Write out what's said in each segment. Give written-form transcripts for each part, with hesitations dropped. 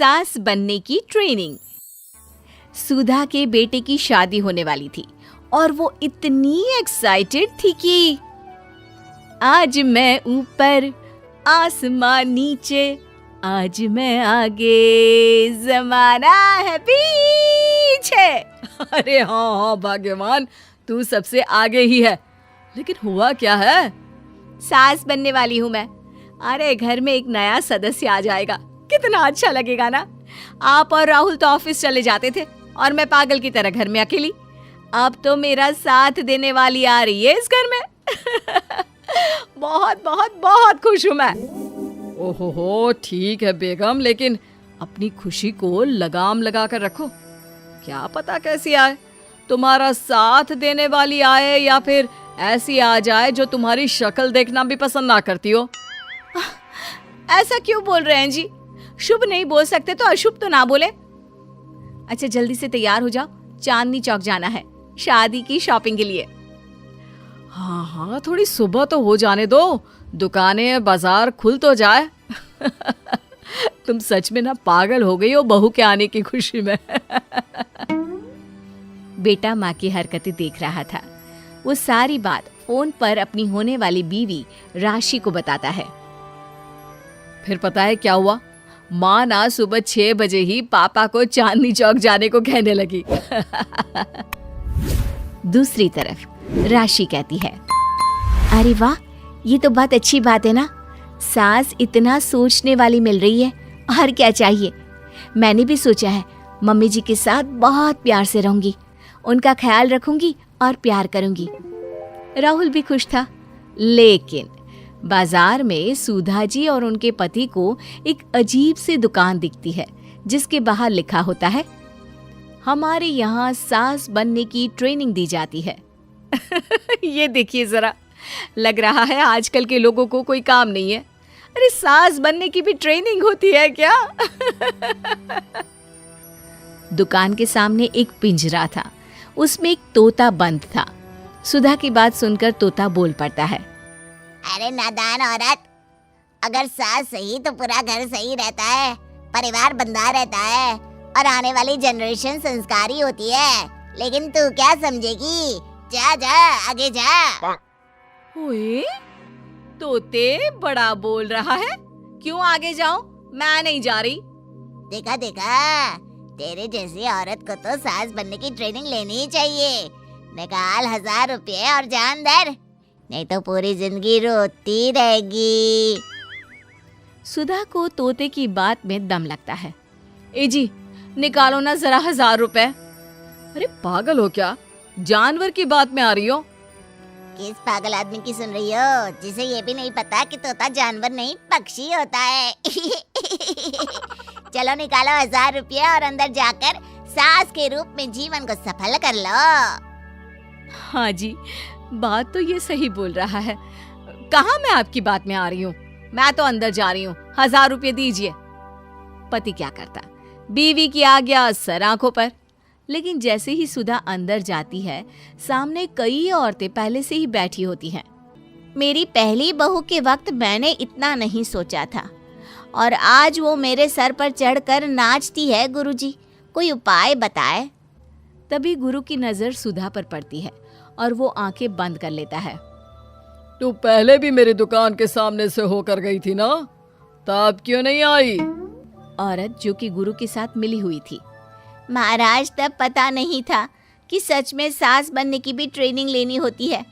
सास बनने की ट्रेनिंग। सुधा के बेटे की शादी होने वाली थी और वो इतनी एक्साइटेड थी कि आज मैं ऊपर आसमां नीचे, आज मैं आगे जमाना है पीछे। अरे हाँ भाग्यवान, तू सबसे आगे ही है। लेकिन हुआ क्या है? सास बनने वाली हूँ मैं। अरे घर में एक नया सदस्य आ जाएगा, कितना अच्छा लगेगा ना। आप और राहुल तो ऑफिस चले जाते थे और मैं पागल की तरह घर में अकेली। अब तो मेरा साथ देने वाली आ रही है इस घर में। बहुत बहुत बहुत खुश हूँ मैं। ओहो ठीक है बेगम, लेकिन अपनी खुशी को लगाम लगा कर रखो। क्या पता कैसी आए, तुम्हारा साथ देने वाली आए या फिर ऐसी आ जाए जो तुम्हारी शक्ल देखना भी पसंद ना करती हो। ऐसा क्यों बोल रहे हैं जी? शुभ नहीं बोल सकते तो अशुभ तो ना बोले। अच्छा जल्दी से तैयार हो जाओ, चांदनी चौक जाना है शादी की शॉपिंग के लिए। हाँ हाँ, थोड़ी सुबह तो हो जाने दो, दुकानें बाजार खुल तो जाए। तुम सच में ना पागल हो गई हो बहू के आने की खुशी में। बेटा माँ की हरकतें देख रहा था। वो सारी बात फोन पर अपनी होने वाली बीवी राशि को बताता है। फिर पता है क्या हुआ? माँ ना सुबह 6 बजे ही पापा को चांदनी चौक जाने को कहने लगी। दूसरी तरफ राशि कहती है, अरे वाह, ये तो बहुत अच्छी बात है ना। सास इतना सोचने वाली मिल रही है, और क्या चाहिए। मैंने भी सोचा है मम्मी जी के साथ बहुत प्यार से रहूंगी, उनका ख्याल रखूंगी और प्यार करूंगी। राहुल भी खुश था। लेकिन बाजार में सुधा जी और उनके पति को एक अजीब सी दुकान दिखती है जिसके बाहर लिखा होता है, हमारे यहाँ सास बनने की ट्रेनिंग दी जाती है। ये देखिए जरा, लग रहा है आजकल के लोगों को कोई काम नहीं है। अरे सास बनने की भी ट्रेनिंग होती है क्या? दुकान के सामने एक पिंजरा था, उसमें एक तोता बंद था। सुधा की बात सुनकर तोता बोल पड़ता है, अरे नादान औरत, अगर सास सही तो पूरा घर सही रहता है, परिवार बंधा रहता है और आने वाली जनरेशन संस्कारी होती है। लेकिन तू क्या समझेगी? जा जा आगे जा। ओए, तोते बड़ा बोल रहा है, क्यों आगे जाऊं? मैं नहीं जा रही। देखा देखा, तेरे जैसी औरत को तो सास बनने की ट्रेनिंग लेनी ही चाहिए। निकाल 1000 रुपये और जान दर, नहीं तो पूरी जिंदगी रोती रहेगी। सुधा को तोते की बात में दम लगता है। ए जी, निकालो ना जरा 1000 रुपए। अरे पागल हो क्या? जानवर की बात में आ रही हो? किस पागल आदमी की सुन रही हो, जिसे ये भी नहीं पता कि तोता जानवर नहीं पक्षी होता है। चलो निकालो 1000 रुपये और अंदर जाकर सास के रूप में जीवन को सफल कर लो। हाँ जी, बात तो ये सही बोल रहा है। कहाँ मैं आपकी बात में आ रही हूँ? मैं तो अंदर जा रही हूँ, 1000 रुपये दीजिए। पति क्या करता, बीवी की आज्ञा सर आंखों पर। लेकिन जैसे ही सुधा अंदर जाती है, सामने कई औरतें पहले से ही बैठी होती हैं। मेरी पहली बहू के वक्त मैंने इतना नहीं सोचा था, और आज वो मेरे सर पर चढ़कर नाचती है। गुरुजी, कोई उपाय बताए। तभी गुरु की नजर सुधा पर पड़ती है और वो आंखें बंद कर लेता है। तू पहले भी मेरी दुकान के सामने से होकर गई थी ना, तब क्यों नहीं आई? औरत जो कि गुरु के साथ मिली हुई थी। महाराज, तब पता नहीं था कि सच में सास बनने की भी ट्रेनिंग लेनी होती है।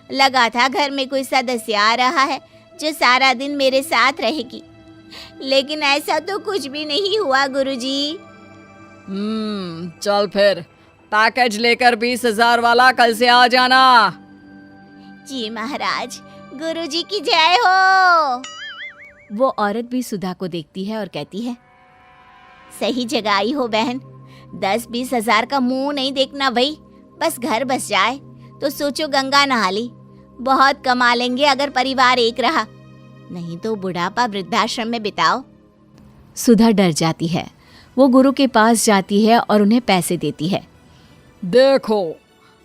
लगा था घर में कोई सदस्य आ रहा है जो सारा दिन मेरे साथ रहेगी, लेकिन ऐसा तो कुछ भी नहीं हुआ गुरुजी। चल फिर पैकेज लेकर 20,000 वाला कल से आ जाना। जी महाराज, गुरुजी की जय हो। वो औरत भी सुधा को देखती है और कहती है, सही जगह आई हो बहन। 10-20 हजार का मुंह नहीं देखना भाई, बस घर बस जाए तो सोचो गंगा नहा ली। बहुत कमा लेंगे अगर परिवार एक रहा, नहीं तो बुढ़ापा वृद्धाश्रम में बिताओ। सुधा डर जाती है। वो गुरु के पास जाती है और उन्हें पैसे देती है। देखो,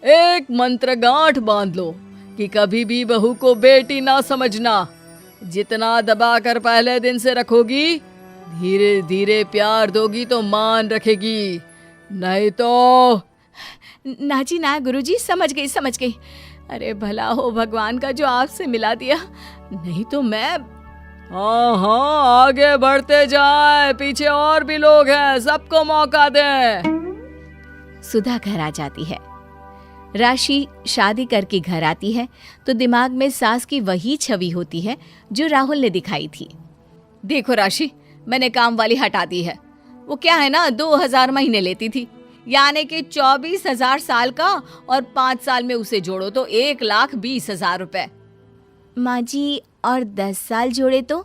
एक मंत्र गांठ बांध लो कि कभी भी बहू को बेटी ना समझना। जितना दबाकर पहले दिन से रखोगी, धीरे धीरे प्यार दोगी तो मान रखेगी, नहीं तो। ना जी ना गुरुजी, समझ गई। अरे भला हो भगवान का जो आपसे मिला दिया, नहीं तो मैं। हाँ हाँ, आगे बढ़ते जाए, पीछे और भी लोग हैं, सबको मौका दे। सुधा घर आ जाती है। राशि शादी करके घर आती है तो दिमाग में सास की वही छवि होती है जो राहुल ने दिखाई थी। देखो राशि, मैंने काम वाली हटा दी है। वो क्या है ना, 2000 महीने लेती थी, यानी कि 24,000 साल का, और 5 साल में उसे जोड़ो तो 1,20,000 रुपए। माँ जी, और 10 साल जोड़े तो?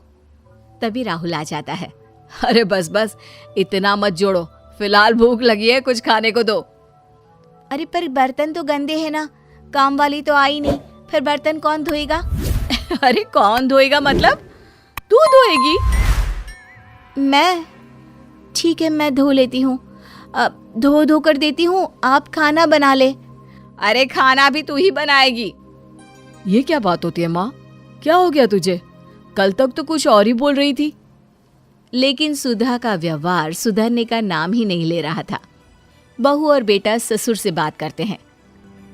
तभी राहुल आ जाता है। अरे बस बस, इतना मत जोड़ो, फिलहाल भूख लगी है, कुछ खाने को दो। अरे पर बर्तन तो गंदे हैं ना, काम वाली तो आई नहीं, फिर बर्तन कौन धोएगा? अरे कौन धोएगा मतलब? तू धोएगी? मैं? ठीक है, मैं धो लेती हूँ। धो कर देती हूँ, आप खाना बना ले। अरे खाना भी तू ही बनाएगी? ये क्या बात होती है माँ, क्या हो गया तुझे? कल तक तो कुछ और ही बोल रही थी। लेकिन सुधा का व्यवहार सुधरने का नाम ही नहीं ले रहा था। बहू और बेटा ससुर से बात करते हैं।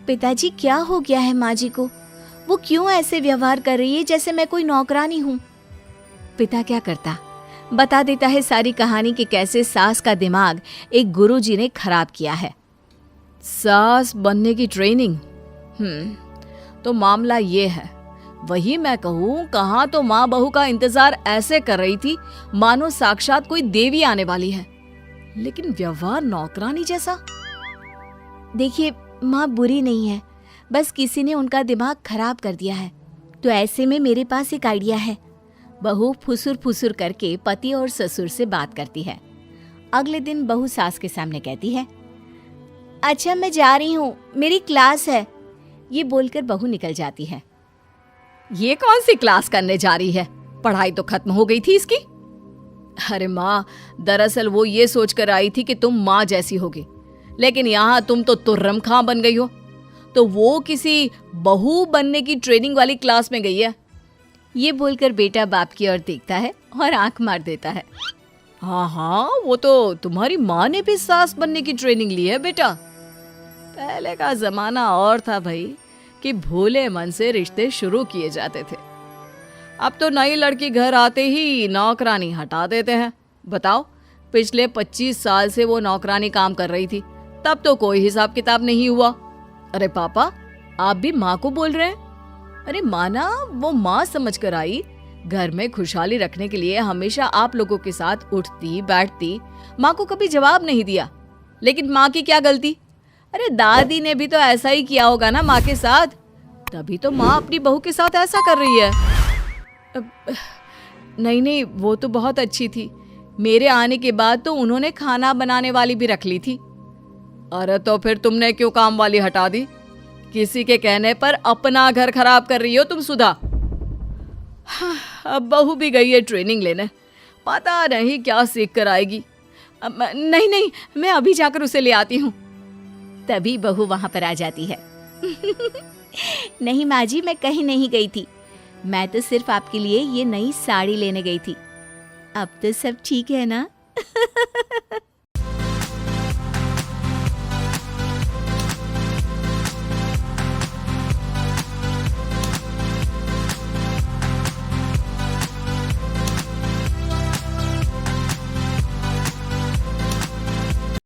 पिताजी, क्या हो गया है माँ जी को? वो क्यों ऐसे व्यवहार कर रही है जैसे मैं कोई नौकरानी हूँ? पिता क्या करता, बता देता है सारी कहानी कि कैसे सास का दिमाग एक गुरुजी ने खराब किया है। सास बनने की ट्रेनिंग? तो मामला ये है, वही मैं कहूँ, कहाँ तो माँ बहू का इंतजार ऐसे कर रही थी मानो साक्षात कोई देवी आने वाली है, लेकिन व्यवहार नौकरानी जैसा। देखिए माँ बुरी नहीं है, बस किसी ने उनका दिमाग खराब कर दिया है। तो ऐसे में मेरे पास एक आइडिया है। बहू फुसुर फुसुर करके पति और ससुर से बात करती है। अगले दिन बहू सास के सामने कहती है, अच्छा मैं जा रही हूँ, मेरी क्लास है। ये बोलकर बहू निकल जाती है। ये कौन सी क्लास करने जा रही है? पढ़ाई तो खत्म हो गई थी इसकी। अरे माँ, दरअसल वो ये सोचकर आई थी कि तुम माँ जैसी होगी, लेकिन यहाँ तुम तो तुर्रम खां बन गई हो। तो वो किसी बहू बनने की ट्रेनिंग वाली क्लास में गई है। ये बोलकर बेटा बाप की ओर देखता है और आंख मार देता है। हाँ हाँ, वो तो तुम्हारी माँ ने भी सास बनने की ट्रेनिंग ली है बेटा। पहले का जमाना और था भाई, कि भोले मन से रिश्ते शुरू किए जाते थे। अब तो नई लड़की घर आते ही नौकरानी हटा देते हैं। बताओ, पिछले 25 साल से वो नौकरानी काम कर रही थी, तब तो कोई हिसाब किताब नहीं हुआ। अरे पापा, आप भी माँ को बोल रहे हैं? अरे माना, वो माँ समझ कर आई, घर में खुशहाली रखने के लिए हमेशा आप लोगों के साथ उठती बैठती, माँ को कभी जवाब नहीं दिया। लेकिन माँ की क्या गलती? अरे दादी ने भी तो ऐसा ही किया होगा ना माँ के साथ, तभी तो माँ अपनी बहू के साथ ऐसा कर रही है। नहीं, वो तो बहुत अच्छी थी। मेरे आने के बाद तो उन्होंने खाना बनाने वाली भी रख ली थी। अरे तो फिर तुमने क्यों काम वाली हटा दी? किसी के कहने पर अपना घर खराब कर रही हो तुम सुधा। अब बहू भी गई है ट्रेनिंग लेने, पता नहीं क्या सीख कर आएगी। नहीं, मैं अभी जाकर उसे ले आती हूँ। तभी बहू वहां पर आ जाती है। नहीं माँ जी, मैं कहीं नहीं गई थी, मैं तो सिर्फ आपके लिए ये नई साड़ी लेने गई थी। अब तो सब ठीक है ना?